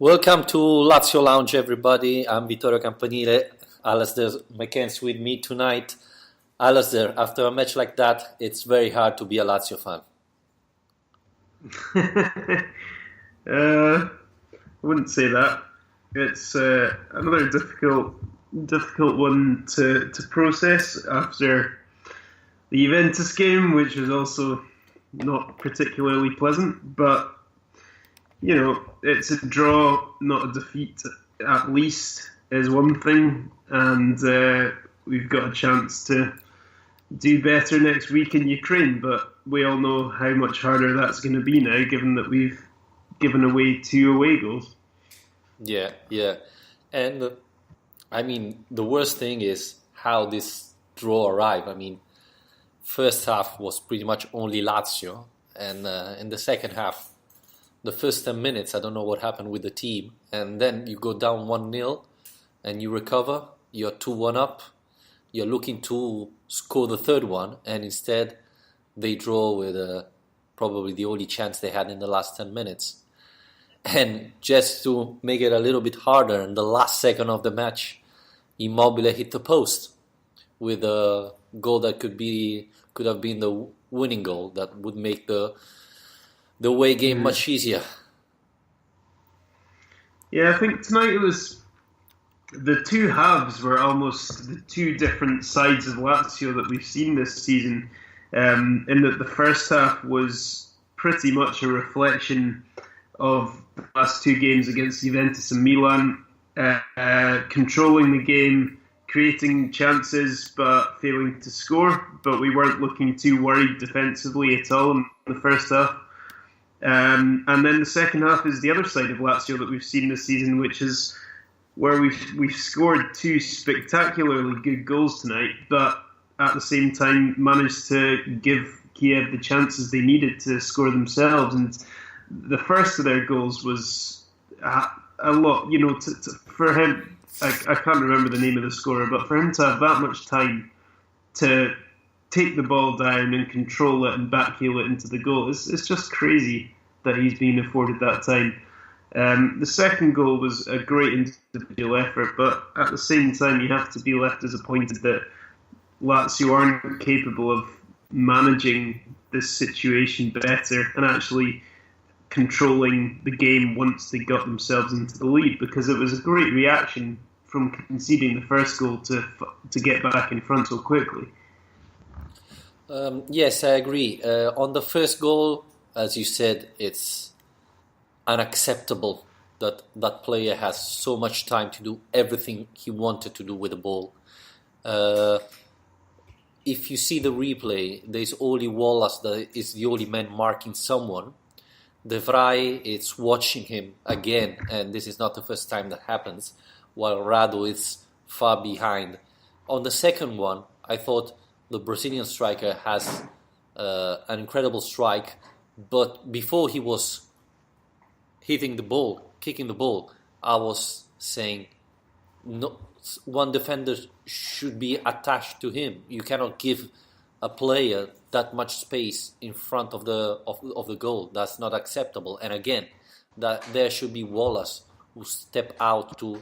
Welcome to Lazio Lounge, everybody. I'm Vittorio Campanile. Alasdair McKen's with me tonight. Alasdair, after a match like that, it's very hard to be a Lazio fan. I wouldn't say that. It's another difficult one to process after the Juventus game, which was also not particularly pleasant. But you know, it's a draw, not a defeat. At least is one thing, and we've got a chance to do better next week in Ukraine. But we all know how much harder that's going to be now, given that we've given away 2 away goals. Yeah. And I mean, the worst thing is how this draw arrived. I mean, first half was pretty much only Lazio, and in the second half, the first 10 minutes, I don't know what happened with the team, and then you go down 1-0 and you recover, you're 2-1 up, you're looking to score the third one, and instead they draw with probably the only chance they had in the last 10 minutes. And just to make it a little bit harder, in the last second of the match, Immobile hit the post with a goal that could have been the winning goal that would make the away game much easier. Yeah, I think tonight it was the two halves were almost the two different sides of Lazio that we've seen this season. In that the first half was pretty much a reflection of the last 2 games against Juventus and Milan, controlling the game, creating chances but failing to score. But we weren't looking too worried defensively at all in the first half. And then the second half is the other side of Lazio that we've seen this season, which is where we've scored 2 spectacularly good goals tonight, but at the same time managed to give Kiev the chances they needed to score themselves. And the first of their goals was a lot, you know, for him, I can't remember the name of the scorer, but for him to have that much time to take the ball down and control it and backheel it into the goal, it's just crazy that he's being afforded that time. The second goal was a great individual effort, but at the same time you have to be left disappointed that Lazio aren't capable of managing this situation better and actually controlling the game once they got themselves into the lead, because it was a great reaction from conceding the first goal to get back in front so quickly. Yes, I agree. On the first goal, as you said, it's unacceptable that that player has so much time to do everything he wanted to do with the ball. If you see the replay, there's only Wallace that is the only man marking someone. De Vrij is watching him again, and this is not the first time that happens, while Radu is far behind. On the second one, I thought the Brazilian striker has an incredible strike, but before he was hitting the ball, kicking the ball, I was saying, no, one defender should be attached to him. You cannot give a player that much space in front of the goal. That's not acceptable. And again, that there should be Wallace who step out to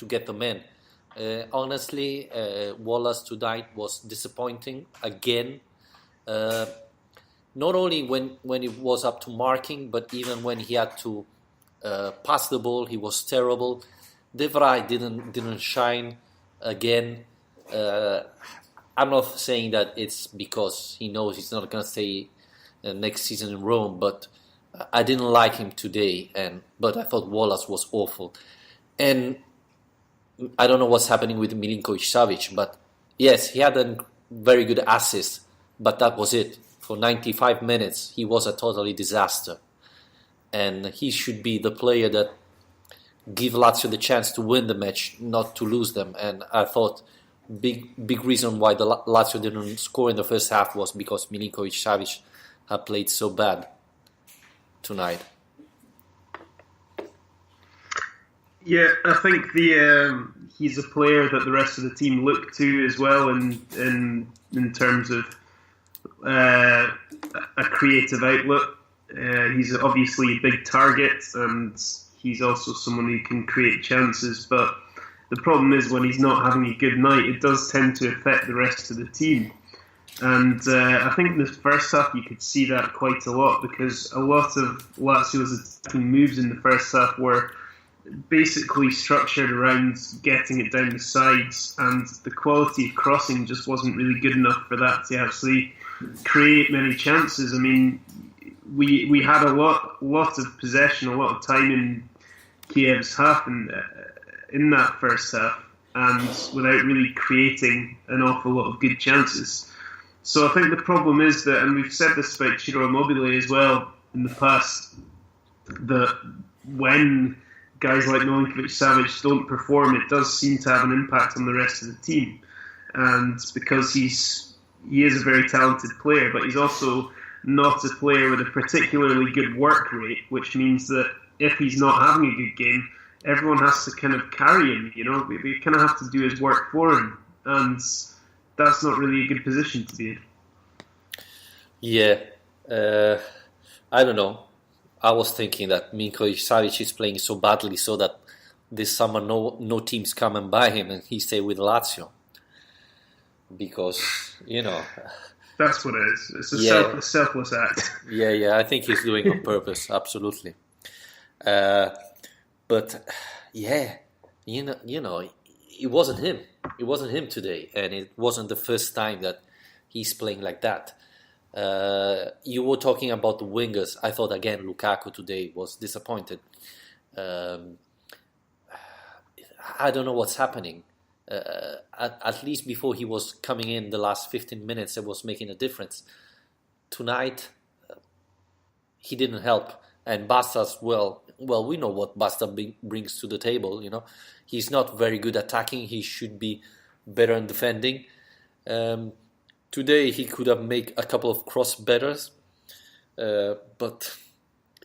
get the man. Honestly, Wallace tonight was disappointing again. Not only when it was up to marking, but even when he had to pass the ball, he was terrible. De Vrij didn't shine again. I'm not saying that it's because he knows he's not going to stay next season in Rome, but I didn't like him today. But I thought Wallace was awful. And I don't know what's happening with Milinkovic-Savic, but yes, he had a very good assist, but that was it. For 95 minutes, he was a totally disaster. And he should be the player that give Lazio the chance to win the match, not to lose them. And I thought big reason why the Lazio didn't score in the first half was because Milinkovic-Savic had played so bad tonight. Yeah, I think he's a player that the rest of the team look to as well in terms of a creative outlet. He's obviously a big target, and he's also someone who can create chances. But the problem is when he's not having a good night, it does tend to affect the rest of the team. And I think in the first half you could see that quite a lot, because a lot of Lazio's attacking moves in the first half were basically structured around getting it down the sides, and the quality of crossing just wasn't really good enough for that to actually create many chances. I mean, we had a lot of possession, a lot of time in Kiev's half in that first half, and without really creating an awful lot of good chances. So I think the problem is that, and we've said this about Ciro Immobile as well in the past, that when guys like Milinkovic-Savic don't perform, it does seem to have an impact on the rest of the team. And because he is a very talented player, but he's also not a player with a particularly good work rate, which means that if he's not having a good game, everyone has to kind of carry him. We kind of have to do his work for him, and that's not really a good position to be in. Yeah, I don't know. I was thinking that Milinkovic-Savic is playing so badly so that this summer no teams come and buy him and he stay with Lazio. Because, That's what it is. It's a selfless act. Yeah, I think he's doing it on purpose, absolutely. But, it wasn't him. It wasn't him today, and it wasn't the first time that he's playing like that. You were talking about the wingers. I thought, again, Lukaku today was disappointed. I don't know what's happening. At least before he was coming in the last 15 minutes, it was making a difference. Tonight, he didn't help. And Basta's, well, we know what Basta brings to the table, He's not very good attacking. He should be better in defending. Today, he could have made a couple of cross betters. But,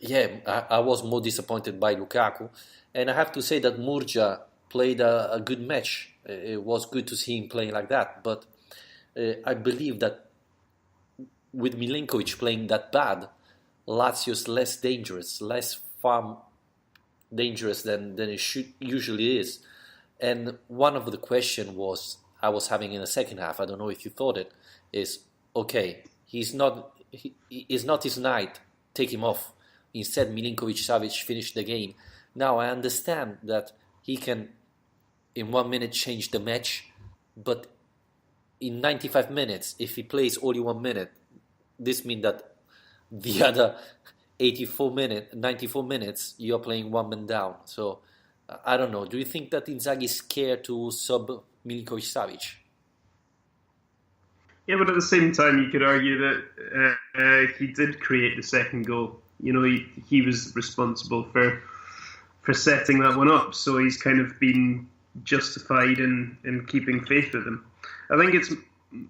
I was more disappointed by Lukaku. And I have to say that Murgia played a good match. It was good to see him playing like that. But I believe that with Milinkovic playing that bad, Lazio's less dangerous, less far dangerous than it usually is. And one of the question I was having in the second half, I don't know if you thought it, is, okay, it's not his night, take him off. Instead, Milinkovic-Savic finished the game. Now, I understand that he can, in 1 minute, change the match, but in 95 minutes, if he plays only 1 minute, this means that the other 94 minutes, you're playing one man down. So, I don't know. Do you think that Inzaghi is scared to sub Milinkovic-Savic? Yeah, but at the same time, you could argue that he did create the second goal. He was responsible for setting that one up. So he's kind of been justified in keeping faith with him. I think it's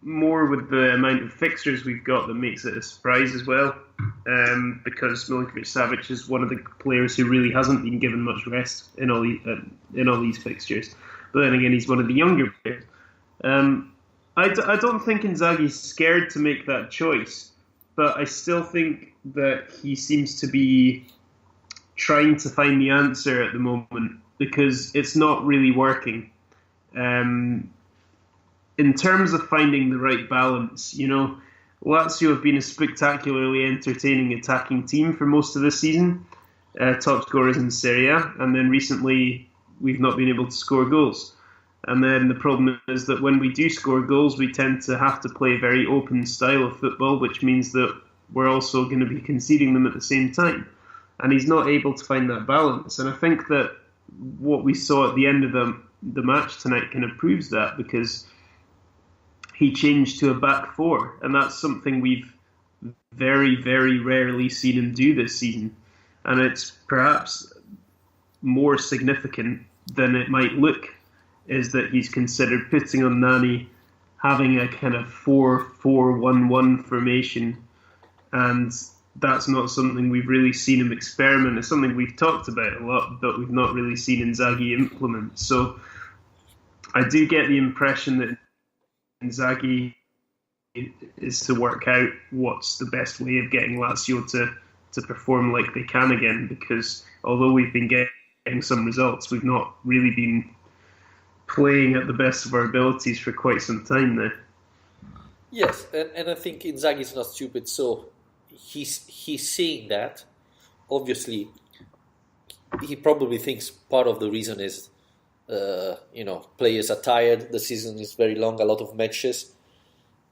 more with the amount of fixtures we've got that makes it a surprise as well, because Milinkovic-Savic is one of the players who really hasn't been given much rest in all these fixtures. But then again, he's one of the younger players. I don't think Inzaghi's scared to make that choice, but I still think that he seems to be trying to find the answer at the moment, because it's not really working. In terms of finding the right balance, Lazio have been a spectacularly entertaining attacking team for most of this season, top scorers in Serie A, and then recently we've not been able to score goals. And then the problem is that when we do score goals, we tend to have to play a very open style of football, which means that we're also going to be conceding them at the same time. And he's not able to find that balance. And I think that what we saw at the end of the match tonight kind of proves that, because he changed to a back four, and that's something we've very, very rarely seen him do this season. And it's perhaps more significant than it might look, is that he's considered putting on Nani, having a kind of 4-4-1-1 formation, and that's not something we've really seen him experiment. It's something we've talked about a lot, but we've not really seen Inzaghi implement. So I do get the impression that Inzaghi is to work out what's the best way of getting Lazio to perform like they can again, because although we've been getting getting some results. We've not really been playing at the best of our abilities for quite some time now. Yes, and I think Inzaghi is not stupid, so he's seeing that. Obviously, he probably thinks part of the reason is, players are tired. The season is very long, a lot of matches,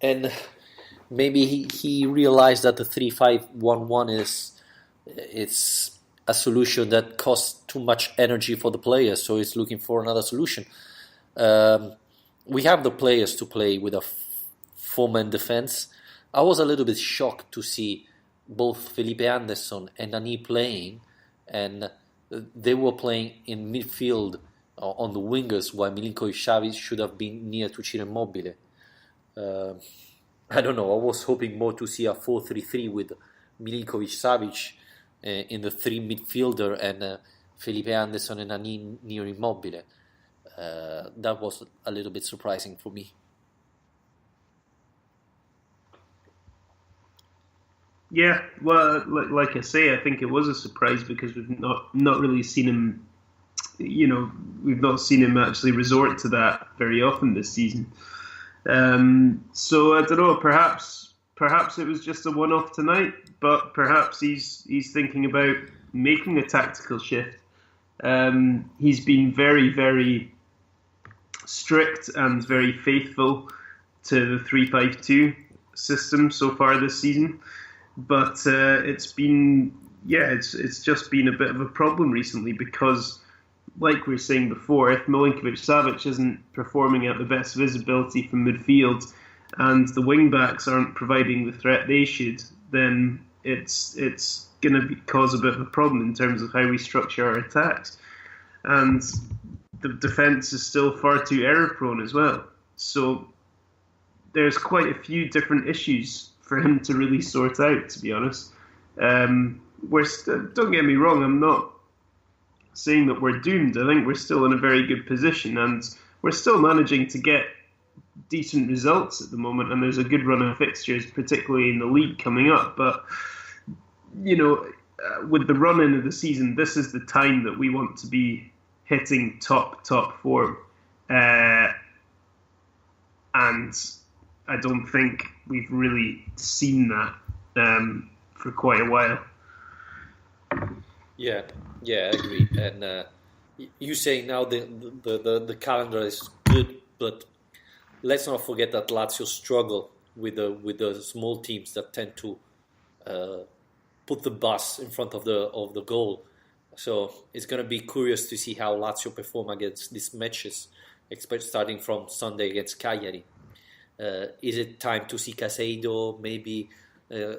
and maybe he realized that the 3-5-1-1 it's a solution that costs too much energy for the players. So he's looking for another solution. We have the players to play with a four-man defense. I was a little bit shocked to see both Felipe Anderson and Nani playing, and they were playing in midfield on the wingers, while Milinkovic-Savic should have been near to Ciro Immobile. I don't know, I was hoping more to see a 4-3-3 with Milinkovic-Savic in the three midfielder and Felipe Anderson and Nani near Immobile. That was a little bit surprising for me. Yeah, well, like I say, I think it was a surprise because we've not really seen him. We've not seen him actually resort to that very often this season. So I don't know. Perhaps it was just a one-off tonight, but perhaps he's thinking about making a tactical shift. He's been very, very strict and very faithful to the 3-5-2 system so far this season. But it's just been a bit of a problem recently because, like we were saying before, if Milinkovic-Savic isn't performing at the best visibility from midfield and the wing-backs aren't providing the threat they should, then it's going to cause a bit of a problem in terms of how we structure our attacks. And the defence is still far too error-prone as well. So there's quite a few different issues for him to really sort out, to be honest. Don't get me wrong, I'm not saying that we're doomed. I think we're still in a very good position and we're still managing to get decent results at the moment, and there's a good run of fixtures, particularly in the league coming up. But, with the run-in of the season, this is the time that we want to be hitting top form. And I don't think we've really seen that for quite a while. Yeah, I agree. And you say now the calendar is good, but let's not forget that Lazio struggle with the small teams that tend to put the bus in front of the goal. So it's going to be curious to see how Lazio perform against these matches, especially starting from Sunday against Cagliari. Is it time to see Caseido maybe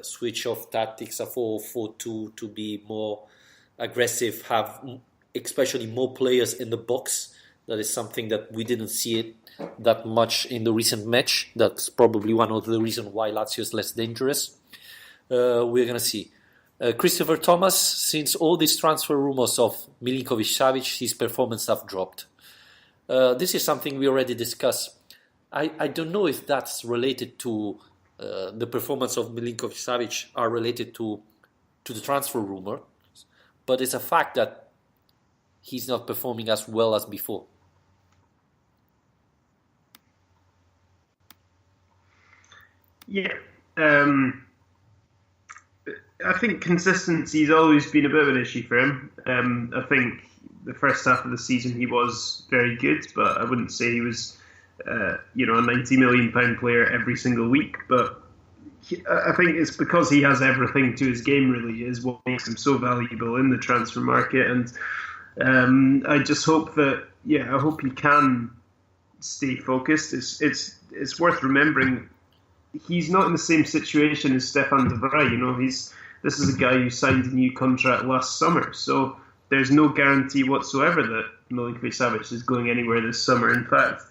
switch off tactics, a 4-4-2 to be more aggressive, have especially more players in the box? That is something that we didn't see it that much in the recent match. That's probably one of the reasons why Lazio is less dangerous. We're going to see. Christopher Thomas, since all these transfer rumors of Milinkovic-Savic, his performance have dropped. This is something we already discussed. I don't know if that's related to the performance of Milinkovic-Savic are related to the transfer rumor, but it's a fact that he's not performing as well as before. Yeah. I think consistency's always been a bit of an issue for him. I think the first half of the season he was very good, but I wouldn't say he was a £90 million player every single week. But I think it's because he has everything to his game, really, is what makes him so valuable in the transfer market. And I just hope that, I hope he can stay focused. It's worth remembering he's not in the same situation as Stefan de Vrij. This is a guy who signed a new contract last summer, so there's no guarantee whatsoever that Milinkovic-Savic is going anywhere this summer. In fact,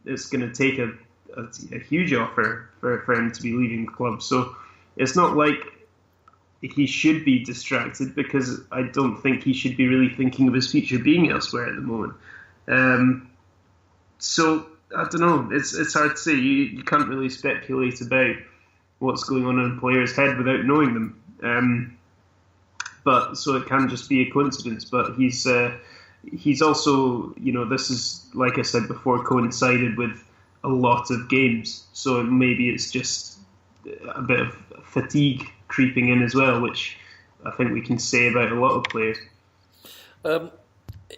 it's going to take a huge offer for him to be leaving the club. So it's not like he should be distracted, because I don't think he should be really thinking of his future being elsewhere at the moment. So I don't know. It's hard to say. You can't really speculate about what's going on in a player's head without knowing them. But so it can just be a coincidence. But he's he's also, this is, like I said before, coincided with a lot of games. So maybe it's just a bit of fatigue creeping in as well, which I think we can say about a lot of players.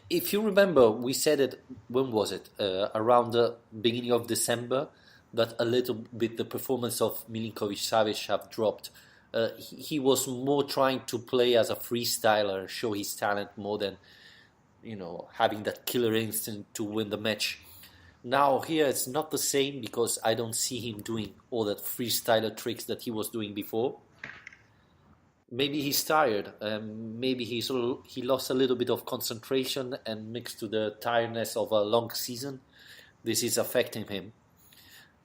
If you remember, we said it, when was it? Around the beginning of December, that a little bit the performance of Milinkovic-Savic have dropped. He was more trying to play as a freestyler, show his talent more than, having that killer instinct to win the match. Now here it's not the same because I don't see him doing all that freestyler tricks that he was doing before. Maybe he's tired. Maybe he lost a little bit of concentration, and mixed to the tiredness of a long season, this is affecting him.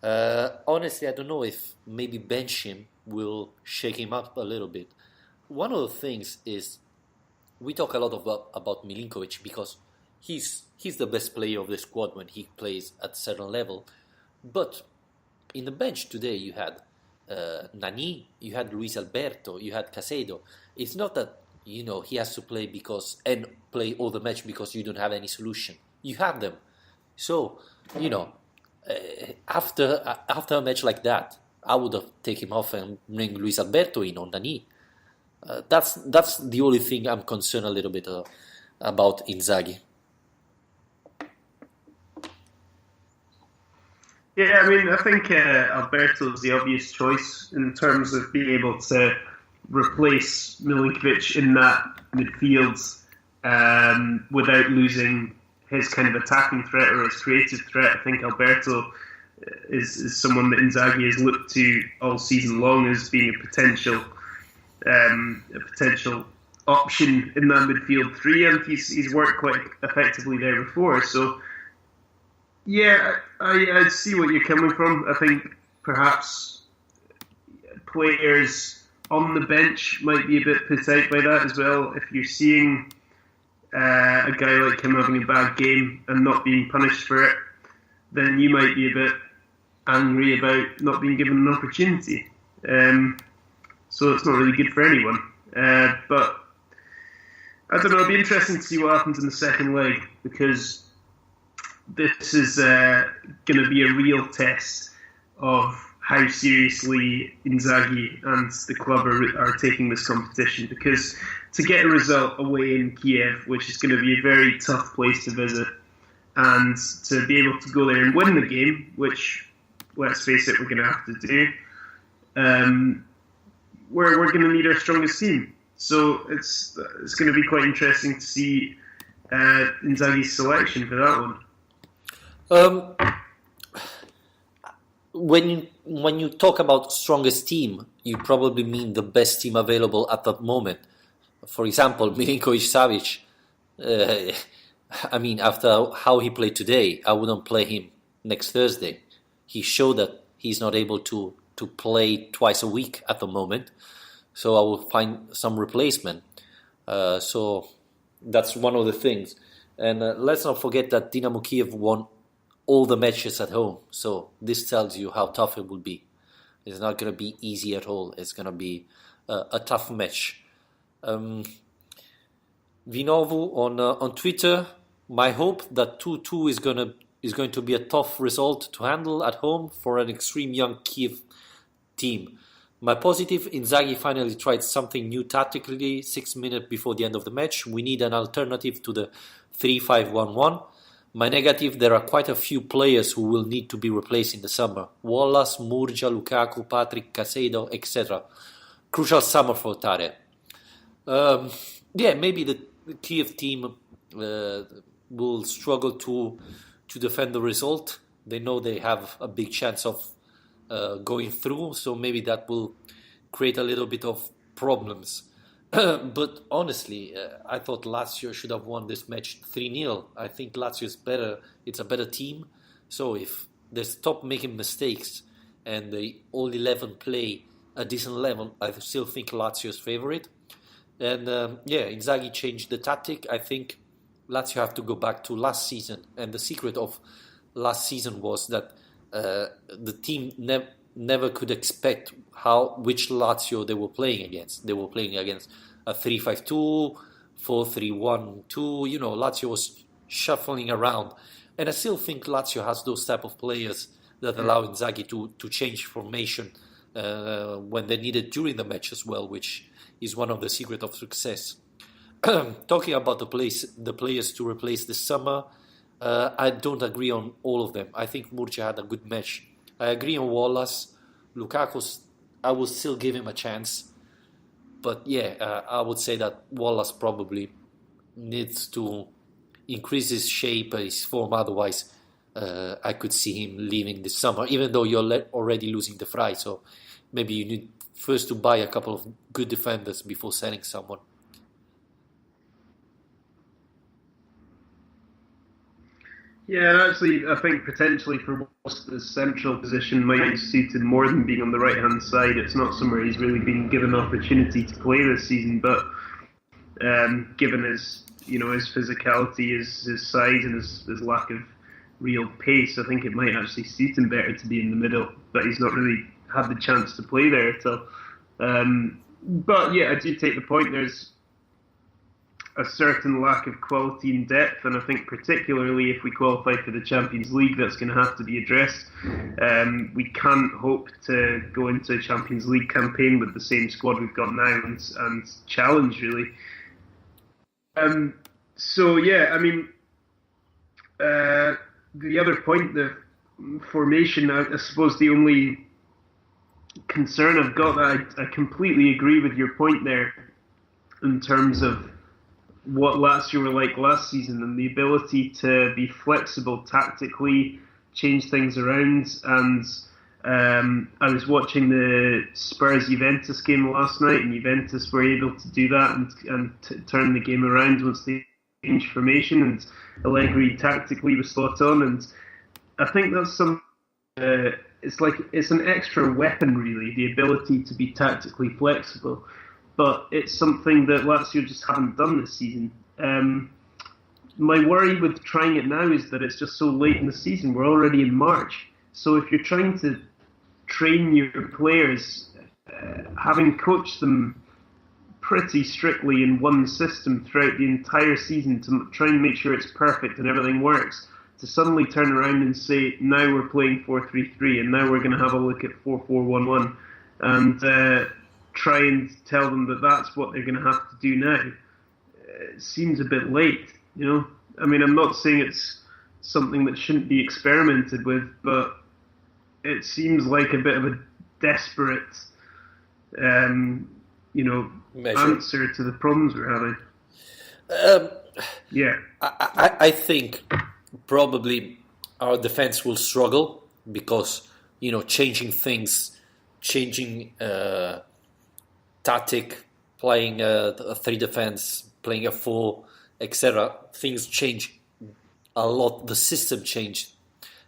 Honestly, I don't know if maybe bench him will shake him up a little bit. One of the things is we talk a lot about Milinkovic because he's the best player of the squad when he plays at a certain level. But in the bench today you had Nani, you had Luis Alberto, you had Caicedo. It's not that he has to play play all the match because you don't have any solution. You have them, so after a match like that, I would have taken him off and bring Luis Alberto in on Nani. That's the only thing I'm concerned a little bit about Inzaghi. Yeah, I mean, I think Alberto is the obvious choice in terms of being able to replace Milinkovic in that midfield without losing his kind of attacking threat or his creative threat. I think Alberto is someone that Inzaghi has looked to all season long as being a potential option in that midfield three, and he's worked quite effectively there before. So, yeah, I see what you're coming from. I think perhaps players on the bench might be a bit put out by that as well. If you're seeing a guy like him having a bad game and not being punished for it, then you might be a bit angry about not being given an opportunity. So it's not really good for anyone. But I don't know, it'll be interesting to see what happens in the second leg, because this is going to be a real test of how seriously Inzaghi and the club are taking this competition. Because to get a result away in Kiev, which is going to be a very tough place to visit, and to be able to go there and win the game, which, let's face it, we're going to have to do, we're going to need our strongest team. So it's going to be quite interesting to see Inzaghi's selection for that one. When you talk about strongest team, you probably mean the best team available at that moment. For example, Milinkovic-Savic. After how he played today, I wouldn't play him next Thursday. He showed that he's not able to play twice a week at the moment. So I will find some replacement. So that's one of the things. And let's not forget that Dynamo Kiev won all the matches at home. So this tells you how tough it will be. It's not going to be easy at all. It's going to be a tough match. Vinovu on Twitter, my hope that 2-2 is going to be a tough result to handle at home for an extreme young Kiev team. My positive, Inzaghi finally tried something new tactically 6 minutes before the end of the match. We need an alternative to the 3-5-1-1. My negative, there are quite a few players who will need to be replaced in the summer. Wallace, Murgia, Lukaku, Patrick, Caicedo, etc. Crucial summer for Tare. Maybe the Kiev team will struggle to defend the result. They know they have a big chance of going through, so maybe that will create a little bit of problems. But honestly, I thought Lazio should have won this match 3-0. I think Lazio is better. It's a better team. So if they stop making mistakes and they all 11 play a decent level, I still think Lazio is favorite. And Inzaghi changed the tactic. I think Lazio have to go back to last season. And the secret of last season was that the team never could expect which Lazio they were playing against. They were playing against a 3-5-2, 4-3-1-2. Lazio was shuffling around. And I still think Lazio has those type of players that allow Inzaghi to change formation when they need it during the match as well, which is one of the secret of success. Talking about the players to replace this summer, I don't agree on all of them. I think Murcia had a good match. I agree on Wallace. Lukaku, I will still give him a chance. But yeah, I would say that Wallace probably needs to increase his shape, his form. Otherwise, I could see him leaving this summer, even though you're already losing the Fry. So maybe you need first to buy a couple of good defenders before selling someone. Yeah, actually, I think potentially for most the central position might suit him more than being on the right-hand side. It's not somewhere he's really been given opportunity to play this season, but given his physicality, his size, and his lack of real pace, I think it might actually suit him better to be in the middle. But he's not really had the chance to play there at all. But yeah, I do take the point. There's a certain lack of quality and depth, and I think particularly if we qualify for the Champions League, that's going to have to be addressed. We can't hope to go into a Champions League campaign with the same squad we've got now and challenge, really. So yeah, I mean, the other point, the formation, I suppose the only concern I've got, I completely agree with your point there in terms of what Lazio were like last season and the ability to be flexible tactically, change things around. And I was watching the Spurs-Juventus game last night, and Juventus were able to do that and turn the game around once they changed formation, and Allegri tactically was spot on. And I think that's some... it's an extra weapon, really, the ability to be tactically flexible. But it's something that Lazio just haven't done this season. My worry with trying it now is that it's just so late in the season. We're already in March. So if you're trying to train your players, having coached them pretty strictly in one system throughout the entire season to try and make sure it's perfect and everything works, to suddenly turn around and say, now we're playing 4-3-3 and now we're going to have a look at 4-4-1-1 and try and tell them that that's what they're going to have to do now. It seems a bit late, I mean, I'm not saying it's something that shouldn't be experimented with, but it seems like a bit of a desperate, answer to the problems we're having. Yeah. I think probably our defense will struggle because, changing things, tactic, playing a 3 defense, playing a 4, etc. Things change a lot. The system changed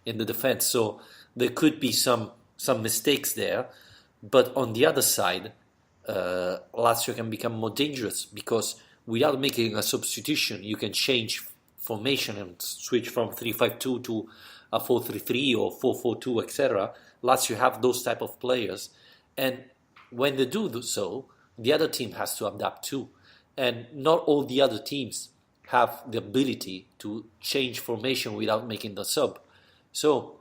in the defense, so there could be some mistakes there. But on the other side, Lazio can become more dangerous because without making a substitution, you can change formation and switch from 3-5-2 to a 4-3-3 or 4-4-2, etc. Lazio have those type of players, and when they do so, the other team has to adapt too. And not all the other teams have the ability to change formation without making the sub. So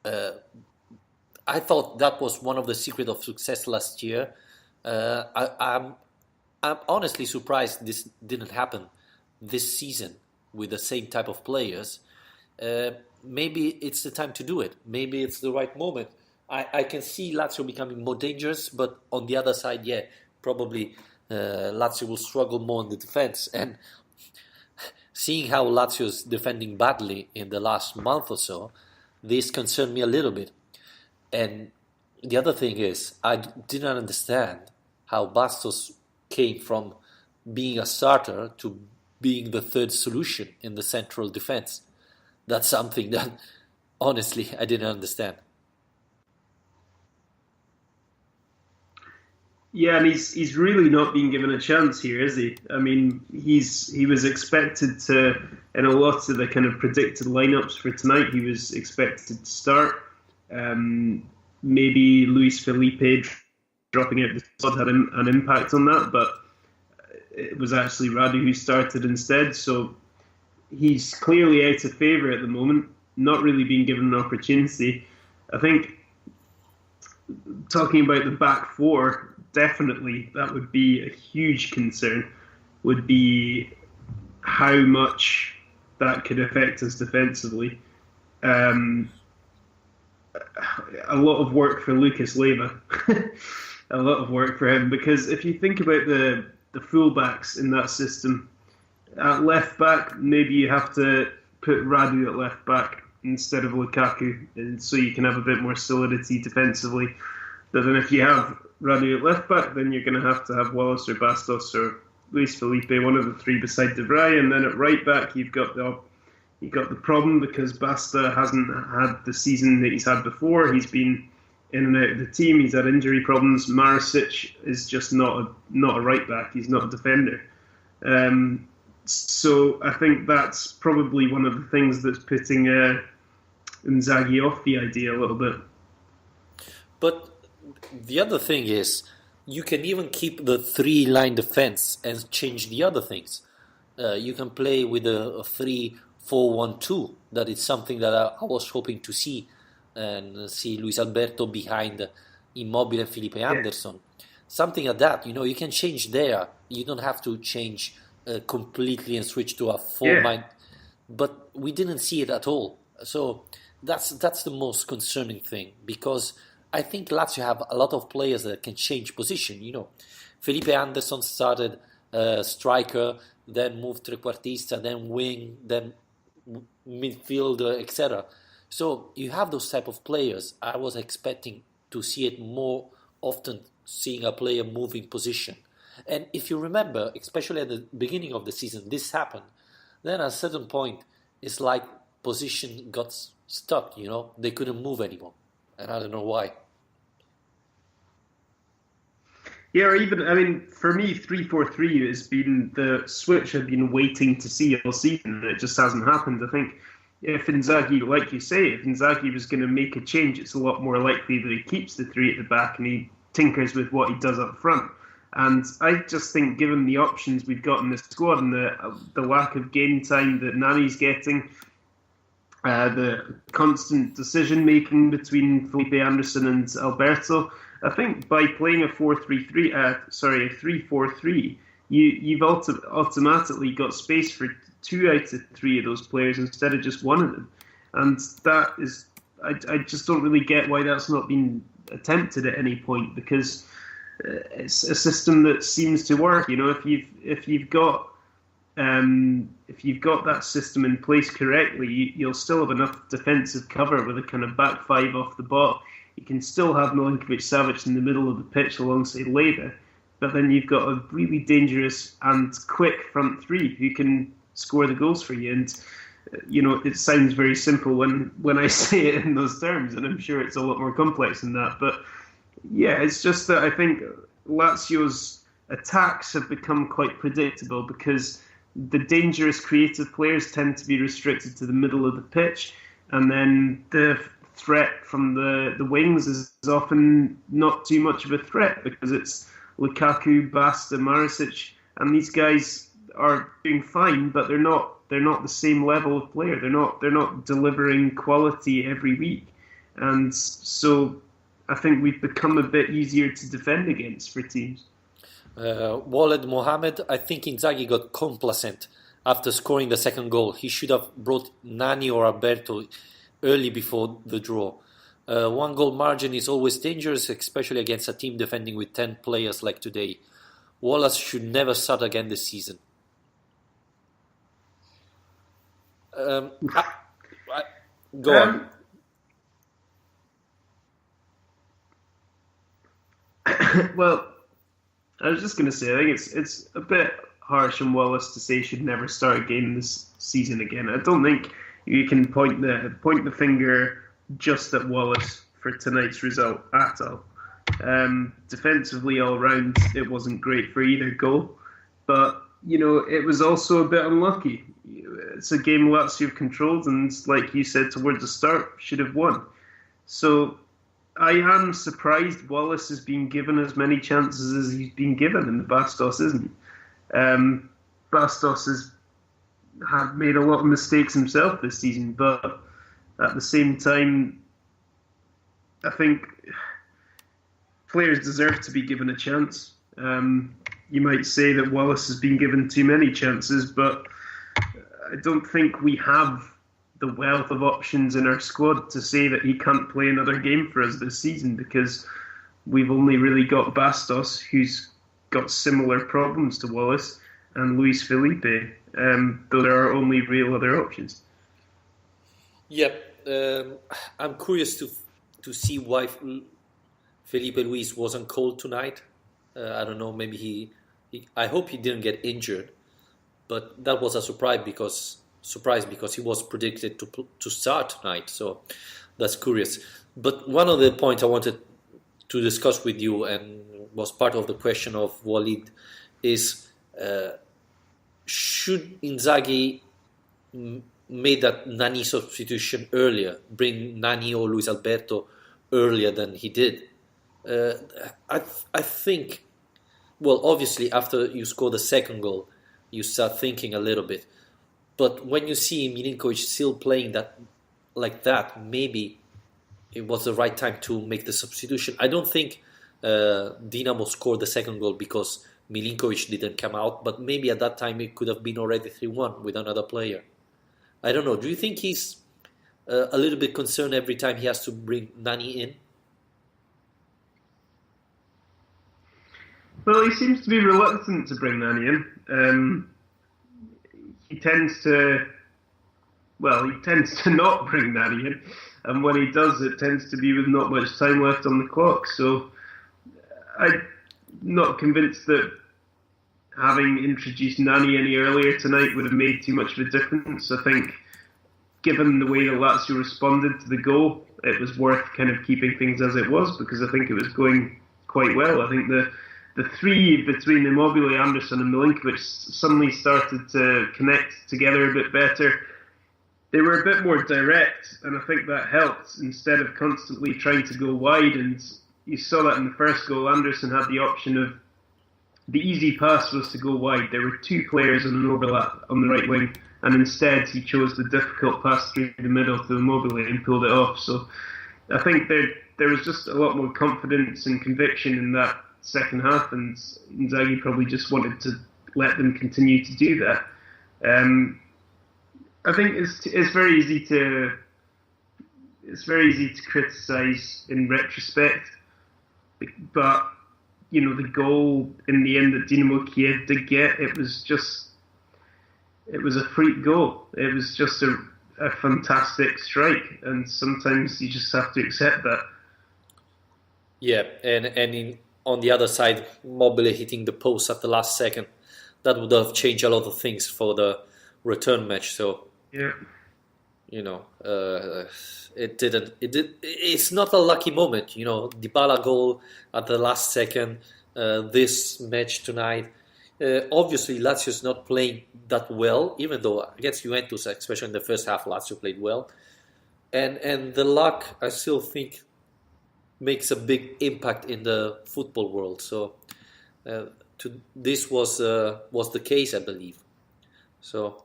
I thought that was one of the secrets of success last year. I'm honestly surprised this didn't happen this season with the same type of players. Maybe it's the time to do it. Maybe it's the right moment. I can see Lazio becoming more dangerous, but on the other side, yeah, probably Lazio will struggle more in the defense. And seeing how Lazio is defending badly in the last month or so, this concerned me a little bit. And the other thing is, I didn't understand how Bastos came from being a starter to being the third solution in the central defense. That's something that, honestly, I didn't understand. Yeah, and he's really not being given a chance here, is he? I mean, he was expected to, in a lot of the kind of predicted lineups for tonight, he was expected to start. Maybe Luis Felipe dropping out the squad had an impact on that, but it was actually Radu who started instead. So he's clearly out of favour at the moment, not really being given an opportunity. I think talking about the back four, definitely that would be a huge concern, would be how much that could affect us defensively. A lot of work for Lucas Leiva. A lot of work for him, because if you think about the fullbacks in that system, at left back, maybe you have to put Radu at left back instead of Lukaku, and so you can have a bit more solidity defensively. But then if you have Radu at left back, then you're going to have Wallace or Bastos or Luis Felipe, one of the three beside De Vrij, and then at right back you've got the problem because Basta hasn't had the season that he's had before. He's been in and out of the team. He's had injury problems. Marisic is just not a right back. He's not a defender. So I think that's probably one of the things that's putting Inzaghi off the idea a little bit. But the other thing is, you can even keep the three-line defense and change the other things. You can play with a 3-4-1-2. That is something that I was hoping to see, and see Luis Alberto behind Immobile and Felipe Anderson. Something like that. You can change there. You don't have to change completely and switch to a four-line. But we didn't see it at all. So that's the most concerning thing, because I think Lazio have a lot of players that can change position. Felipe Anderson started striker, then moved trequartista, then wing, then midfielder, etc. So you have those type of players. I was expecting to see it more often, seeing a player moving position. And if you remember, especially at the beginning of the season, this happened. Then at a certain point, it's like position got stuck, They couldn't move anymore. And I don't know why. Yeah, or even, for me, 3-4-3 has been the switch I've been waiting to see all season, and it just hasn't happened. I think if Inzaghi, like you say, if Inzaghi was going to make a change, it's a lot more likely that he keeps the three at the back and he tinkers with what he does up front. And I just think, given the options we've got in this squad and the lack of game time that Nani's getting, the constant decision-making between Felipe Anderson and Alberto, I think by playing a 3-4-3, you've automatically got space for 2 out of 3 of those players instead of just one of them. And that is, I just don't really get why that's not been attempted at any point, because it's a system that seems to work. If you've got that system in place correctly, you'll still have enough defensive cover with a kind of back five off the ball. You can still have Milinkovic-Savic in the middle of the pitch alongside Leiva, but then you've got a really dangerous and quick front three who can score the goals for you. And it sounds very simple when I say it in those terms, and I'm sure it's a lot more complex than that. But yeah, it's just that I think Lazio's attacks have become quite predictable because the dangerous creative players tend to be restricted to the middle of the pitch, and then the threat from the wings is often not too much of a threat because it's Lukaku, Basta, Marisic, and these guys are doing fine, but they're not the same level of player. They're not delivering quality every week, and so I think we've become a bit easier to defend against for teams. Walid Mohamed, I think Inzaghi got complacent after scoring the second goal. He should have brought Nani or Alberto early before the draw. 1 goal margin is always dangerous, especially against a team defending with 10 players like today. Wallace should never start again this season. Go on. Well, I was just going to say, I think it's a bit harsh on Wallace to say he should never start a game this season again. I don't think you can point the finger just at Wallace for tonight's result at all. Defensively, all round, it wasn't great for either goal, but it was also a bit unlucky. It's a game Lazio have controlled, and like you said towards the start, should have won. So I am surprised Wallace has been given as many chances as he's been given, and Bastos isn't. Bastos has made a lot of mistakes himself this season, but at the same time, I think players deserve to be given a chance. You might say that Wallace has been given too many chances, but I don't think we have the wealth of options in our squad to say that he can't play another game for us this season, because we've only really got Bastos, who's got similar problems to Wallace, and Luis Felipe. Those are our only real other options. Yep, I'm curious to see why Felipe Luis wasn't called tonight. I don't know, maybe he I hope he didn't get injured, but that was a surprise because he was predicted to start tonight, so that's curious. But one of the points I wanted to discuss with you, and was part of the question of Walid, is should Inzaghi made that Nani substitution earlier, bring Nani or Luis Alberto earlier than he did? I think, well, obviously after you score the second goal, you start thinking a little bit. But when you see Milinkovic still playing like that, maybe it was the right time to make the substitution. I don't think Dynamo scored the second goal because Milinkovic didn't come out, but maybe at that time it could have been already 3-1 with another player. I don't know. Do you think he's a little bit concerned every time he has to bring Nani in? Well, he seems to be reluctant to bring Nani in. He tends to not bring Nani in, and when he does, it tends to be with not much time left on the clock. So I'm not convinced that having introduced Nani any earlier tonight would have made too much of a difference. I think, given the way that Lazio responded to the goal, it was worth kind of keeping things as it was, because I think it was going quite well. I think the three between Immobile, Anderson and Milinkovic suddenly started to connect together a bit better. They were a bit more direct, and I think that helped, instead of constantly trying to go wide. And you saw that in the first goal. Anderson had the option of, the easy pass was to go wide. There were two players in an overlap on the right wing, and instead he chose the difficult pass through the middle to Immobile and pulled it off. So I think there was just a lot more confidence and conviction in that second half, and Inzaghi probably just wanted to let them continue to do that. I think it's very easy to criticise in retrospect, but the goal in the end that Dynamo Kiev did get, it was a freak goal. It was just a fantastic strike, and sometimes you just have to accept that. Yeah, and on the other side, Mobile hitting the post at the last second, that would have changed a lot of things for the return match. So yeah, it didn't. It's not a lucky moment. Dybala goal at the last second. This match tonight. Obviously, Lazio's not playing that well, even though against Juventus, especially in the first half, Lazio played well. And the luck, I still think, makes a big impact in the football world. So this was the case, I believe. So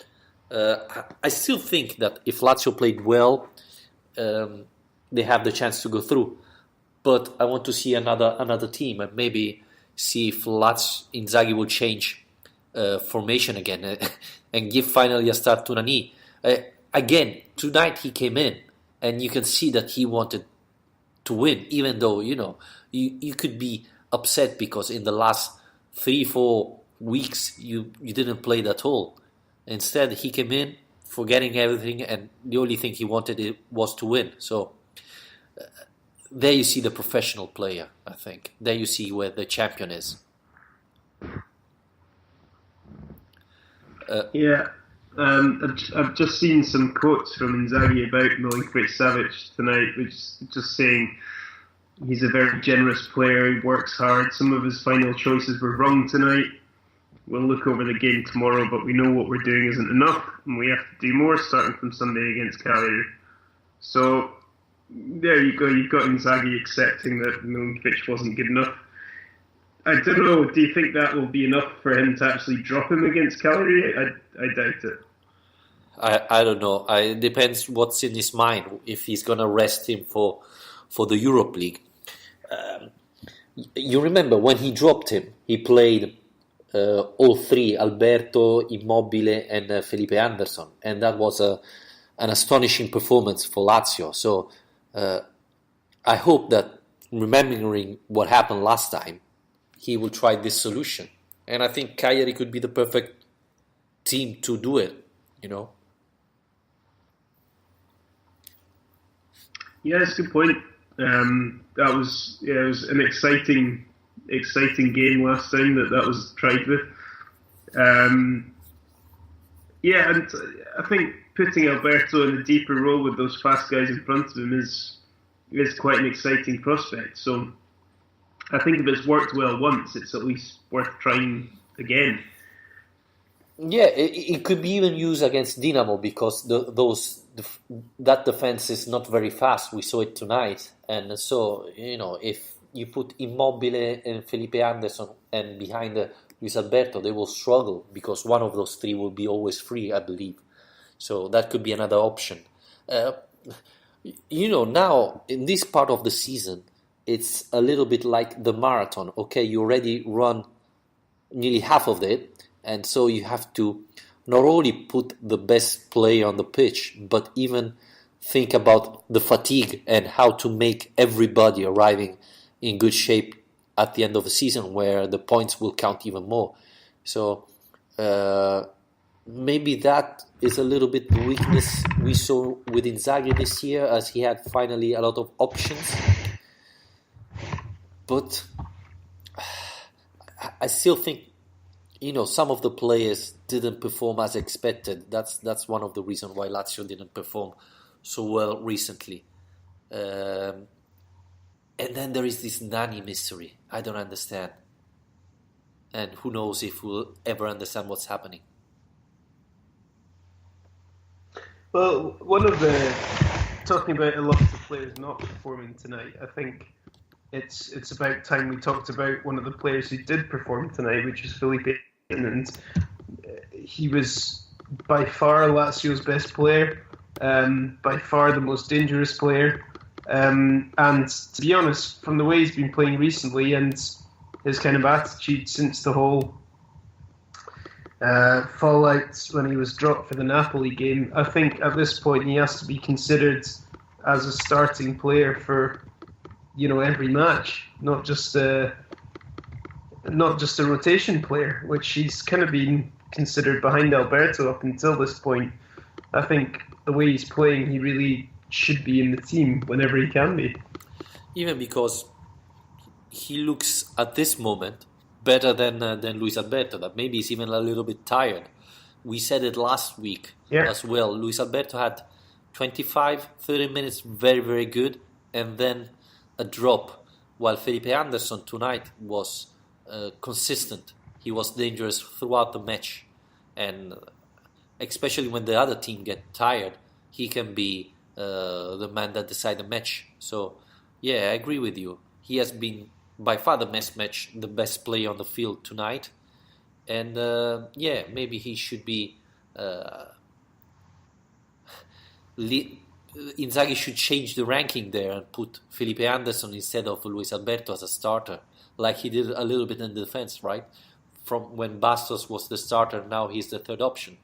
I still think that if Lazio played well, they have the chance to go through. But I want to see another team, and maybe see if Inzaghi will change formation again and give finally a start to Nani. Again, tonight he came in, and you can see that he wanted to win, even though you could be upset because in the last 3-4 weeks you didn't play at all. Instead, he came in forgetting everything, and the only thing he wanted was to win. So there you see the professional player, I think. There you see where the champion is. I've just seen some quotes from Inzaghi about Milinkovic-Savic tonight, which is just saying he's a very generous player, he works hard. Some of his final choices were wrong tonight. We'll look over the game tomorrow, but we know what we're doing isn't enough, and we have to do more, starting from Sunday against Cagliari. So there you go. You've got Inzaghi accepting that Milinkovic wasn't good enough. I don't know. Do you think that will be enough for him to actually drop him against Cagliari? I doubt it. I don't know. It depends what's in his mind. If he's gonna rest him for the Europa League. You remember when he dropped him? He played all three: Alberto, Immobile, and Felipe Anderson, and that was an astonishing performance for Lazio. So I hope that, remembering what happened last time, he will try this solution. And I think Cagliari could be the perfect team to do it, Yeah, that's a good point. It was an exciting game last time that was tried with. And I think putting Alberto in a deeper role with those fast guys in front of him is quite an exciting prospect. So I think if it's worked well once, it's at least worth trying again. Yeah, it could be even used against Dynamo because that defense is not very fast. We saw it tonight, and so if you put Immobile and Felipe Anderson and behind Luis Alberto, they will struggle because one of those three will be always free, I believe. So that could be another option. Now in this part of the season, it's a little bit like the marathon. Okay, you already run nearly half of it. And so you have to not only put the best player on the pitch, but even think about the fatigue and how to make everybody arriving in good shape at the end of the season where the points will count even more. So maybe that is a little bit the weakness we saw with Inzaghi this year, as he had finally a lot of options. But I still think some of the players didn't perform as expected. That's one of the reasons why Lazio didn't perform so well recently. And then there is this Nani mystery. I don't understand. And who knows if we'll ever understand what's happening. Well, talking about a lot of the players not performing tonight, I think it's about time we talked about one of the players who did perform tonight, which is Felipe. And he was by far Lazio's best player, by far the most dangerous player. And to be honest, from the way he's been playing recently and his kind of attitude since the whole fallout when he was dropped for the Napoli game, I think at this point he has to be considered as a starting player for every match, not just a rotation player, which he's kind of been considered behind Alberto up until this point. I think the way he's playing, he really should be in the team whenever he can be. Even because he looks at this moment better than Luis Alberto, that maybe he's even a little bit tired. We said it last week as well. Luis Alberto had 25-30 minutes very, very good, and then a drop, while Felipe Anderson tonight was consistent. He was dangerous throughout the match, and especially when the other team get tired, he can be the man that decide the match. So yeah, I agree with you. He has been by far the best player on the field tonight, and maybe he should be. Inzaghi should change the ranking there and put Felipe Anderson instead of Luis Alberto as a starter, like he did a little bit in the defense, right? From when Bastos was the starter, now he's the third option.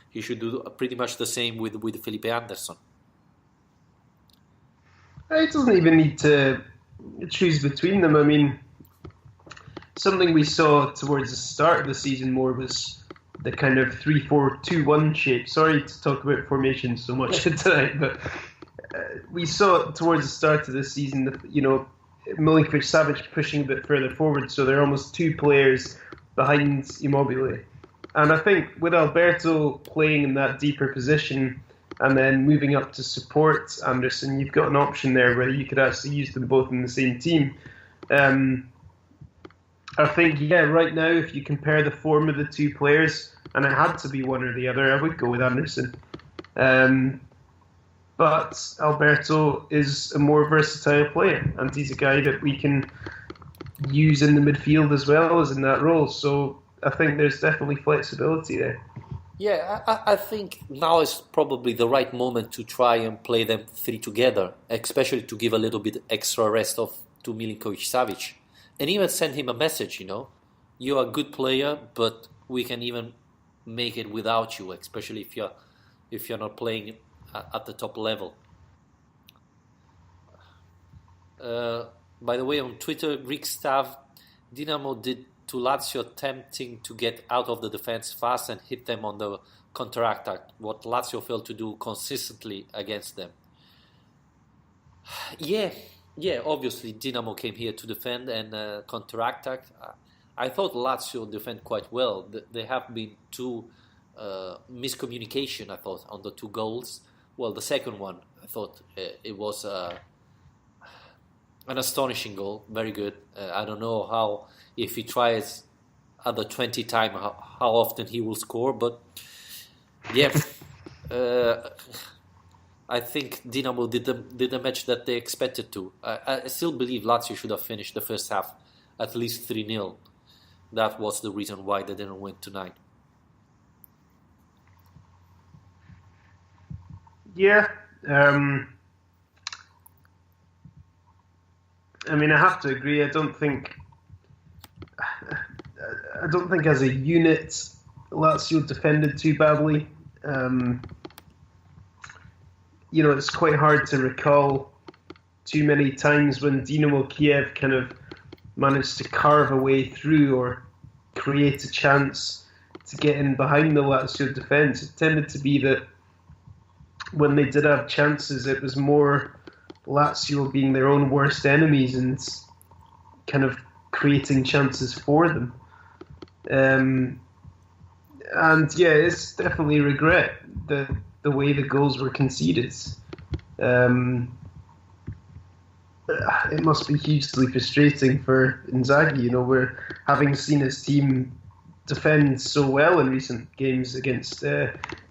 He should do pretty much the same with Felipe Anderson. He doesn't even need to choose between them. I mean, something we saw towards the start of the season more was the kind of 3-4-2-1 shape. Sorry to talk about formations so much tonight, but we saw towards the start of the season, Milinkovic-Savic pushing a bit further forward, so they're almost two players behind Immobile. And I think with Alberto playing in that deeper position and then moving up to support Anderson, you've got an option there where you could actually use them both in the same team. I think, right now, if you compare the form of the two players, and it had to be one or the other, I would go with Anderson. But Alberto is a more versatile player, and he's a guy that we can use in the midfield as well as in that role. So I think there's definitely flexibility there. Yeah, I think now is probably the right moment to try and play them three together, especially to give a little bit extra rest to Milinkovic-Savic, and even send him a message. You're a good player, but we can even make it without you, especially if you're not playing at the top level. By the way, on Twitter, Greek staff, Dynamo did to Lazio, attempting to get out of the defense fast and hit them on the counter-attack, what Lazio failed to do consistently against them. Yeah, obviously Dynamo came here to defend and counter-attack. I thought Lazio defend quite well. There have been two miscommunication, I thought, on the two goals. Well, the second one, I thought it was an astonishing goal, very good. I don't know how, if he tries other 20 times, how often he will score, but yeah, I think Dynamo did the match that they expected to. I still believe Lazio should have finished the first half at least 3-0. That was the reason why they didn't win tonight. Yeah, I mean, I have to agree. I don't think as a unit Lazio defended too badly. It's quite hard to recall too many times when Dynamo Kiev kind of managed to carve a way through or create a chance to get in behind the Lazio defence. It tended to be that when they did have chances, it was more Lazio being their own worst enemies and kind of creating chances for them. And yeah, it's definitely a regret the way the goals were conceded. It must be hugely frustrating for Inzaghi. We're having seen his team defend so well in recent games against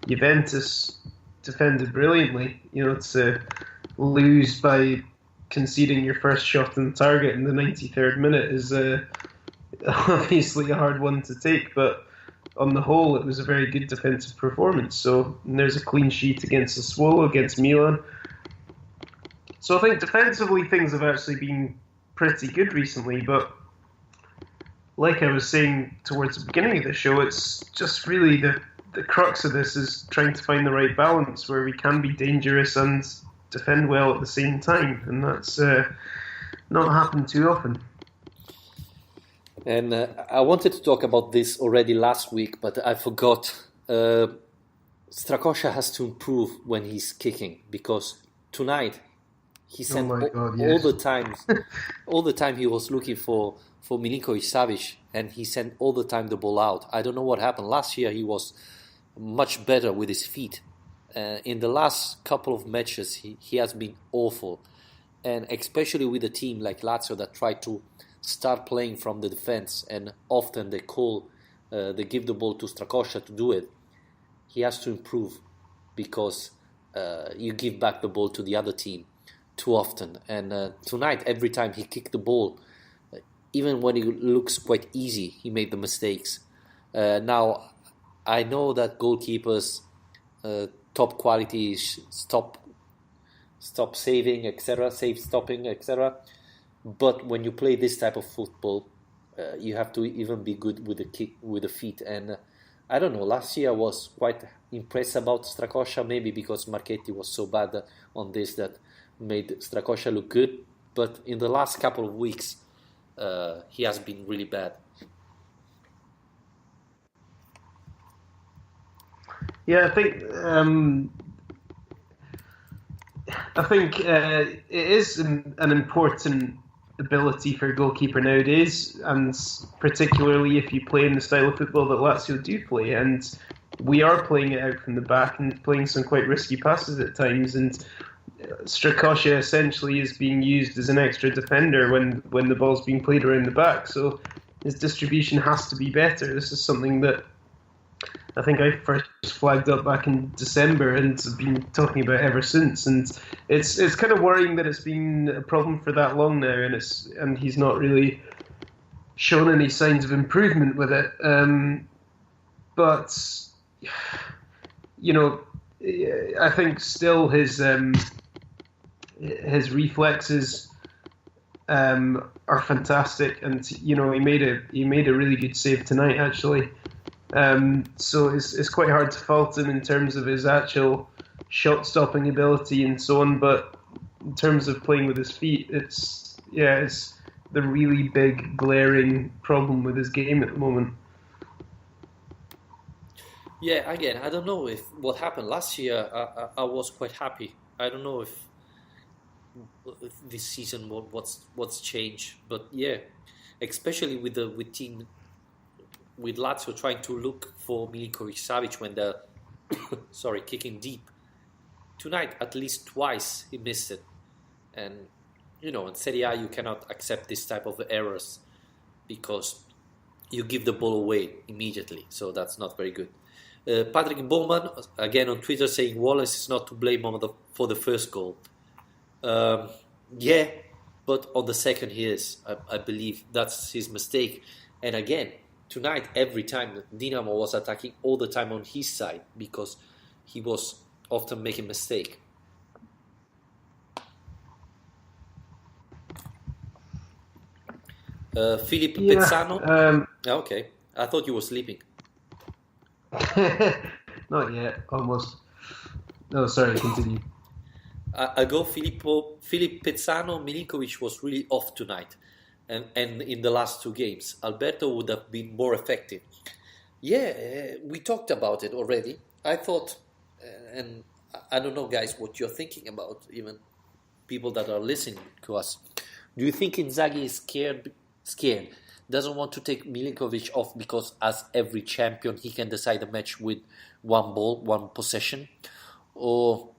Juventus, defended brilliantly. To lose by conceding your first shot on target in the 93rd minute is obviously a hard one to take, but on the whole, it was a very good defensive performance. So there's a clean sheet against Sassuolo, against Milan. So I think defensively things have actually been pretty good recently, but like I was saying towards the beginning of the show, it's just really the crux of this is trying to find the right balance where we can be dangerous and defend well at the same time, and that's not happened too often. And I wanted to talk about this already last week, but I forgot. Strakosha has to improve when he's kicking, because tonight he sent all the time he was looking for Milinkovic-Savic, and he sent all the time the ball out. I don't know what happened. Last year he was much better with his feet. In the last couple of matches he has been awful, and especially with a team like Lazio that try to start playing from the defense, and often they give the ball to Strakosha to do it. He has to improve, because you give back the ball to the other team too often. And tonight, every time he kicked the ball, even when it looks quite easy, he made the mistakes. Now, I know that goalkeepers, top quality, stop saving, etc., save stopping, etc. But when you play this type of football, you have to even be good with the kick, with the feet. And I don't know, last year I was quite impressed about Strakosha, maybe because Marchetti was so bad on this that made Strakosha look good. But in the last couple of weeks, he has been really bad. Yeah, I think it is an important ability for a goalkeeper nowadays, and particularly if you play in the style of football that Lazio do play. And we are playing it out from the back and playing some quite risky passes at times. And Strakosha essentially is being used as an extra defender when the ball's being played around the back. So his distribution has to be better. This is something that I think I first flagged up back in December and have been talking about ever since. And it's kind of worrying that it's been a problem for that long now, and he's not really shown any signs of improvement with it. But I think still his reflexes are fantastic, and he made a really good save tonight actually. So it's quite hard to fault him in terms of his actual shot stopping ability and so on, but in terms of playing with his feet, it's the really big glaring problem with his game at the moment. Yeah, again, I don't know if what happened last year. I was quite happy. I don't know if this season what's changed, but yeah, especially with Lazio trying to look for Milinkovic-Savic when they're kicking deep. Tonight, at least twice he missed it, and in Serie A you cannot accept this type of errors because you give the ball away immediately, so that's not very good. Patrick Bowman, again on Twitter, saying Wallace is not to blame for the first goal. Yeah, but on the second he is. I believe that's his mistake. And again, tonight, every time Dynamo was attacking all the time on his side because he was often making mistake. Philip Pezzano. Okay, I thought you were sleeping. Not yet, almost. No, sorry, continue. I go Philip Pezzano. Milinkovic was really off tonight, and in the last two games, Alberto would have been more effective. Yeah, we talked about it already. I thought, and I don't know, guys, what you're thinking about, even people that are listening to us. Do you think Inzaghi is scared? Doesn't want to take Milinkovic off because, as every champion, he can decide a match with one ball, one possession, or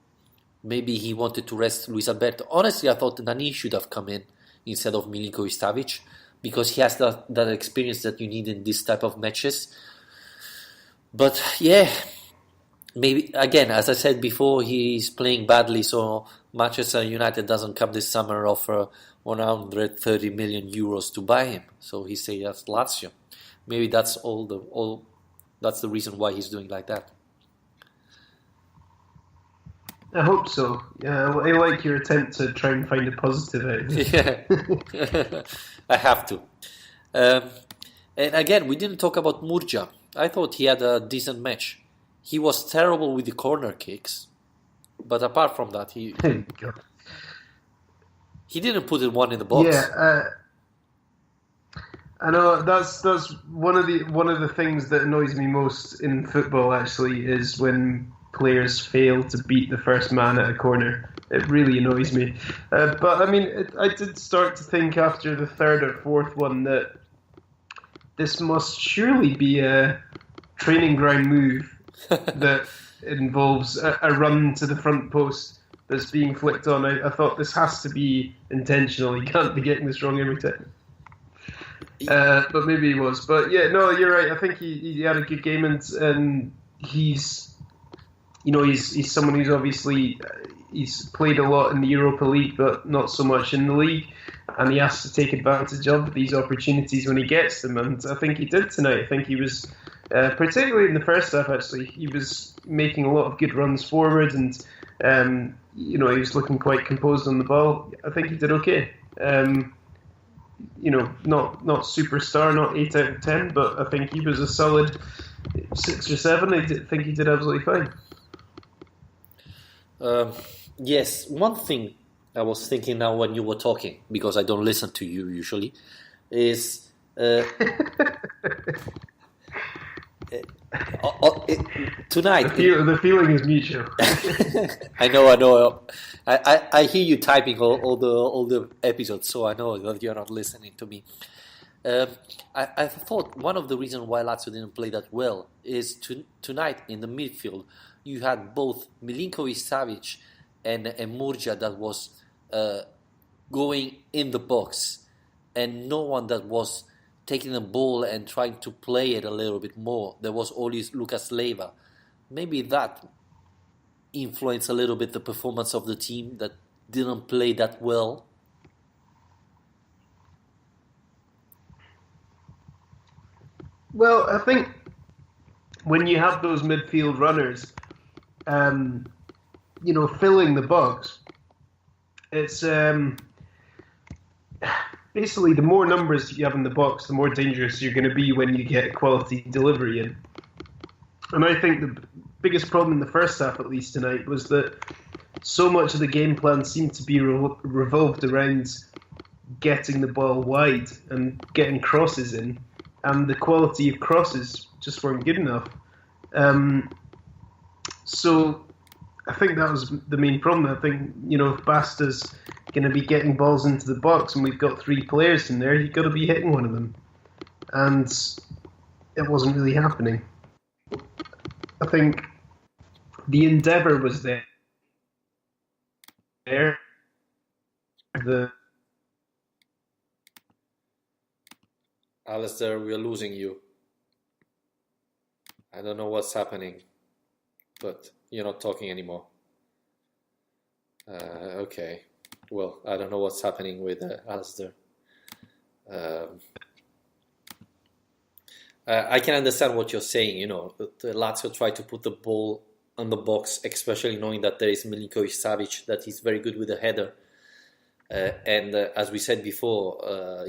maybe he wanted to rest Luis Alberto. Honestly, I thought Nani should have come in instead of Milinkovic-Savic because he has that experience that you need in this type of matches. But yeah, maybe again, as I said before, he's playing badly, so Manchester United doesn't come this summer offer 130 million euros to buy him. So he says that's Lazio. Maybe that's that's the reason why he's doing like that. I hope so. Yeah, I like your attempt to try and find a positive out of it. Yeah, I have to. And again, we didn't talk about Murgia. I thought he had a decent match. He was terrible with the corner kicks, but apart from that, he didn't put one in the box. Yeah, I know that's one of the things that annoys me most in football. Actually, is when players fail to beat the first man at a corner. It really annoys me. But I mean, I did start to think after the third or fourth one that this must surely be a training ground move that involves a run to the front post that's being flicked on. I thought this has to be intentional. He can't be getting this wrong every time. But maybe he was. But yeah, no, you're right. I think he had a good game, and he's someone who's obviously he's played a lot in the Europa League, but not so much in the league, and he has to take advantage of these opportunities when he gets them, and I think he did tonight. I think he was, particularly in the first half, actually, he was making a lot of good runs forward, and he was looking quite composed on the ball. I think he did okay. Not superstar, not 8 out of 10, but I think he was a solid 6 or 7. I think he did absolutely fine. Yes, one thing I was thinking now when you were talking, because I don't listen to you usually, is tonight. The feeling is mutual. I know. I hear you typing all the episodes, so I know that you're not listening to me. I thought one of the reasons why Lazio didn't play that well is tonight in the midfield you had both Milinkovic-Savic and Murgia that was going in the box, and no one that was taking the ball and trying to play it a little bit more. There was always Lucas Leiva. Maybe that influenced a little bit the performance of the team that didn't play that well. Well, I think when you have those midfield runners, filling the box, it's basically the more numbers you have in the box, the more dangerous you're going to be when you get quality delivery in. And I think the biggest problem in the first half, at least tonight, was that so much of the game plan seemed to be revolved around getting the ball wide and getting crosses in, and the quality of crosses just weren't good enough. So I think that was the main problem. I think, if Basta's going to be getting balls into the box and we've got three players in there, you've got to be hitting one of them. And it wasn't really happening. I think the endeavour was there. Alistair, we are losing you. I don't know what's happening, but you're not talking anymore. Okay. Well, I don't know what's happening with Alistair. I can understand what you're saying. The Lazio try to put the ball on the box, especially knowing that there is Milinkovic-Savic, that is very good with the header. And as we said before,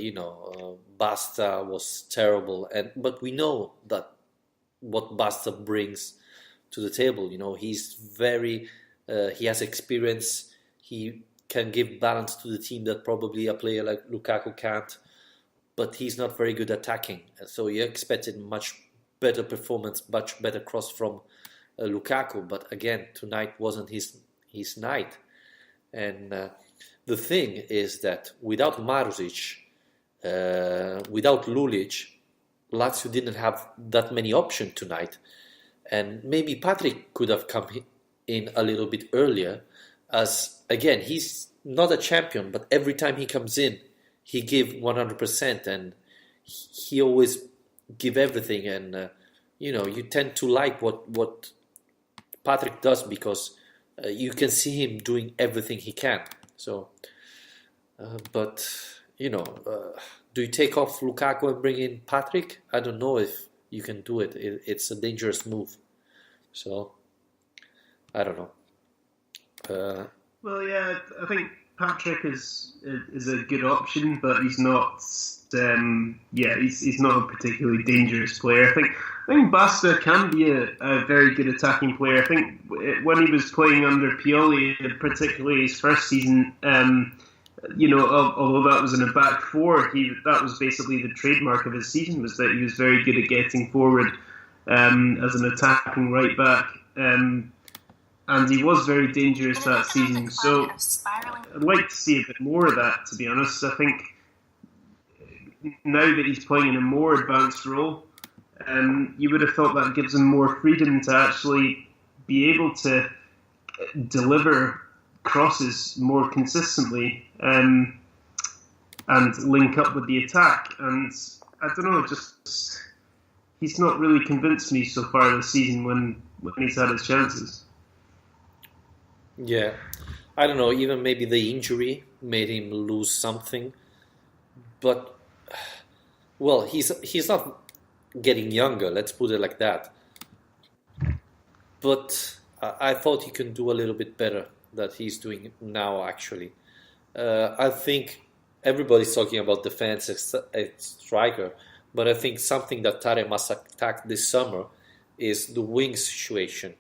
Basta was terrible. But we know that what Basta brings to the table. He's very, he has experience. He can give balance to the team that probably a player like Lukaku can't. But he's not very good attacking. So you expected much better performance, much better cross from Lukaku. But again, tonight wasn't his night. And the thing is that without Marusic, without Lulic, Lazio didn't have that many options tonight. And maybe Patrick could have come in a little bit earlier, as again, he's not a champion, but every time he comes in, he give 100%, and he always give everything. And you tend to like what Patrick does, because you can see him doing everything he can. So, but do you take off Lukaku and bring in Patrick? I don't know if you can do it. It's a dangerous move. So, I don't know. Well, yeah, I think Patrick is a good option, but he's not. He's not a particularly dangerous player. I think Basta can be a very good attacking player. I think when he was playing under Pioli, particularly his first season, although that was in a back four, that was basically the trademark of his season, was that he was very good at getting forward as an attacking right back. And he was very dangerous that season. So I'd like to see a bit more of that, to be honest. I think now that he's playing in a more advanced role, you would have thought that gives him more freedom to actually be able to deliver crosses more consistently and link up with the attack. And I don't know, he's not really convinced me so far this season when he's had his chances. Yeah, I don't know, even maybe the injury made him lose something. But, well, he's not getting younger, let's put it like that. But I thought he can do a little bit better than he's doing now, actually. I think everybody's talking about defense and striker, but I think something that Tare must attack this summer is the wing situation.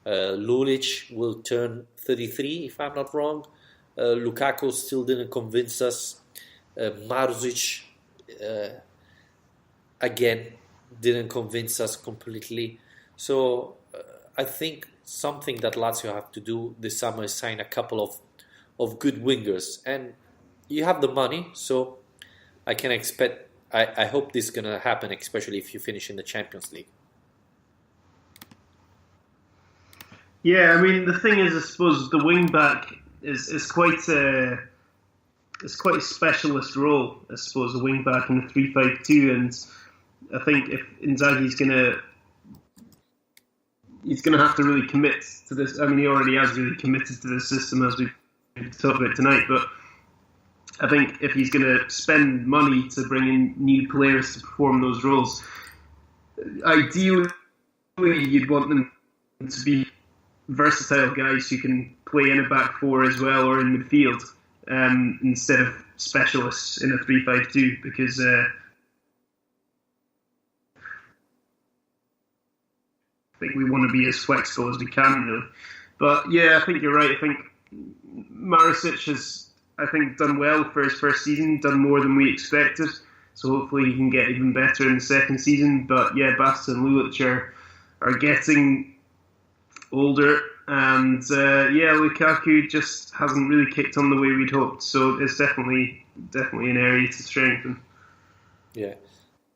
Lulic will turn 33, if I'm not wrong. Lukaku still didn't convince us. Marusic, again, didn't convince us completely. So I think something that Lazio have to do this summer is sign a couple of good wingers. And you have the money, so I can expect... I hope this is going to happen, especially if you finish in the Champions League. Yeah, I mean, the thing is, I suppose the wing back is quite a specialist role. I suppose a wing back in a 3-5-2, and I think if Inzaghi's he's gonna have to really commit to this. I mean, he already has really committed to this system, as we've talked about tonight. But I think if he's going to spend money to bring in new players to perform those roles, ideally, you'd want them to be versatile guys who can play in a back four as well or in midfield instead of specialists in a 3-5-2 because I think we want to be as flexible as we can, really. But yeah, I think you're right. I think Maricic has, done well for his first season, done more than we expected. So hopefully he can get even better in the second season. But yeah, Basta and Lulic are getting older. And Lukaku just hasn't really kicked on the way we'd hoped. So it's definitely an area to strengthen. Yeah.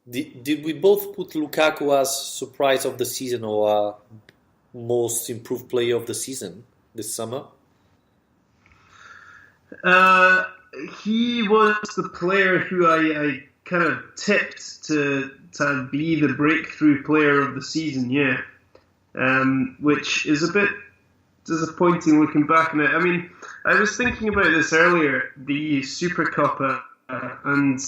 Did we both put Lukaku as surprise of the season or most improved player of the season this summer? He was the player who I kind of tipped to be the breakthrough player of the season, yeah. Which is a bit disappointing looking back on it. I mean, I was thinking about this earlier, the Super Cup and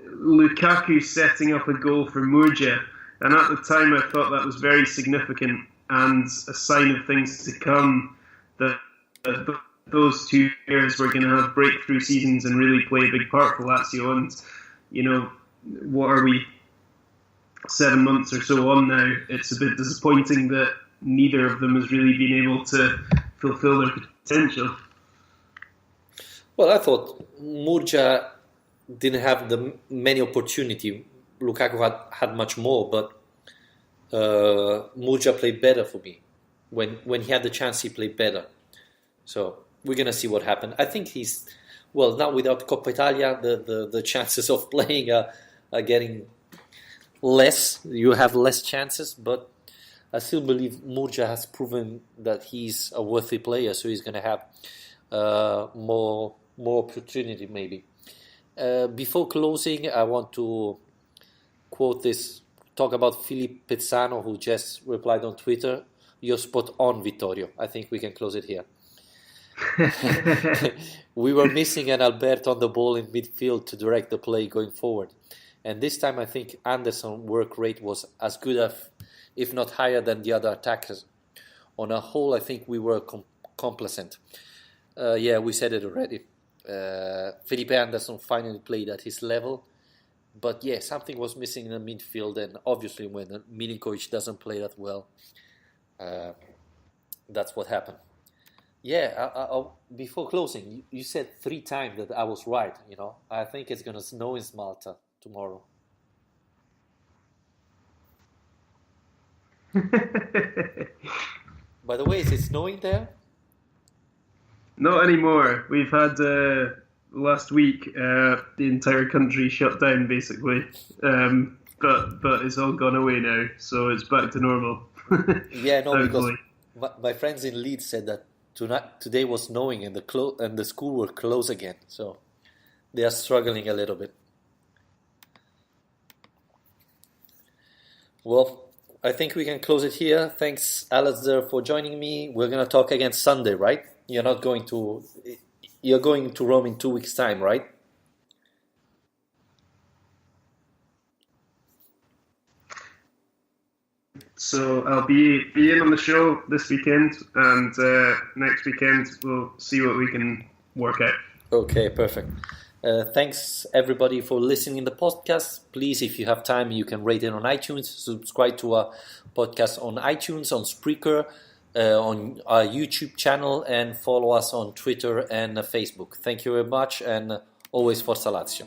Lukaku setting up a goal for Murcia, and at the time I thought that was very significant and a sign of things to come, that those two players were going to have breakthrough seasons and really play a big part for Lazio. And, you know, what are we, 7 months or so on now? It's a bit disappointing that neither of them has really been able to fulfill their potential. Well, I thought Murcia didn't have the many opportunity. Lukaku had much more, but Murcia played better for me. When he had the chance, he played better. So we're going to see what happened. I think he's, well, now without Coppa Italia, the chances of playing are getting less. You have less chances, but I still believe Murcia has proven that he's a worthy player, so he's going to have more opportunity maybe. Before closing, I want to talk about Philippe Pezzano, who just replied on Twitter. You're spot on, Vittorio. I think we can close it here. We were missing an Alberto on the ball in midfield to direct the play going forward. And this time I think Anderson's work rate was as good as, if not higher than the other attackers. On a whole, I think we were complacent. We said it already. Felipe Anderson finally played at his level. But yeah, something was missing in the midfield, and obviously when Milinkovic doesn't play that well, that's what happened. Yeah, before closing, you said 3 times that I was right, you know. I think it's going to snow in Malta tomorrow. By the way, is it snowing there? Not anymore. We've had last week the entire country shut down basically, but it's all gone away now, so it's back to normal. Yeah, no, because my friends in Leeds said that today was snowing and the school were closed again, so they are struggling a little bit. Well, I think we can close it here. Thanks, Alistair, for joining me. We're going to talk again Sunday, right? You're going to Rome in 2 weeks' time, right? So I'll be in on the show this weekend, and next weekend we'll see what we can work out. Okay, perfect. Thanks everybody for listening in the podcast. Please, if you have time, you can rate it on iTunes. Subscribe to our podcast on iTunes, on Spreaker, on our YouTube channel, and follow us on Twitter and Facebook. Thank you very much, and always Forza Lazio.